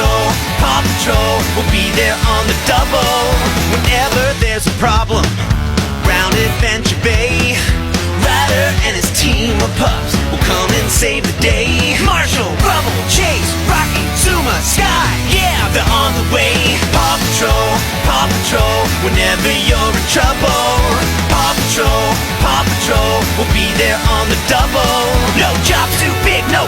Paw Patrol will be there on the double. Whenever there's a problem round Adventure Bay, Ryder and his team of pups will come and save the day. Marshall, Rubble, Chase, Rocky, Zuma, Sky, yeah, they're on the way. Paw Patrol, whenever you're in trouble. Paw Patrol will be there on the double. No job's too big, no